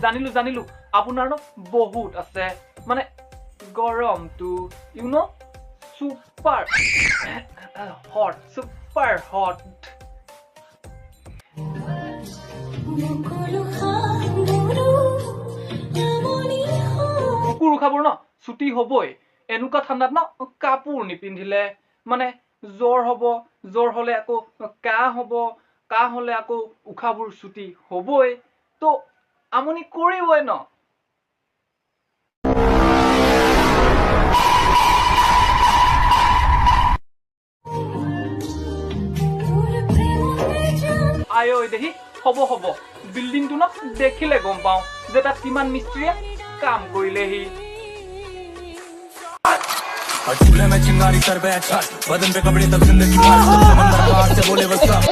জানিলো আপোনাৰ ন বহুত আছে মানে গৰমটো you know super hot super hot কুকুৰ খাবৰ ন ছুটি হ'বই এনেকুৱা ঠাণ্ডাত ন কাপোৰ নিপিন্ধিলে মানে জ্বৰ হলে আকৌ কাহ হলে আকৌ উশাহবোৰ ছুটি হ'বই তো আমনি কৰিবই ন আই ঐ দেহি হ'ব বিল্ডিংটো ন দেখিলে গম পাওঁ যে তাত কিমান মিস্ত্ৰীয়ে কাম কৰিলেহি और चूल्हे में चिंगारी कर बैठा बदन पे कपड़े तक जिंदगी पार सब समंदर पार से बोले बस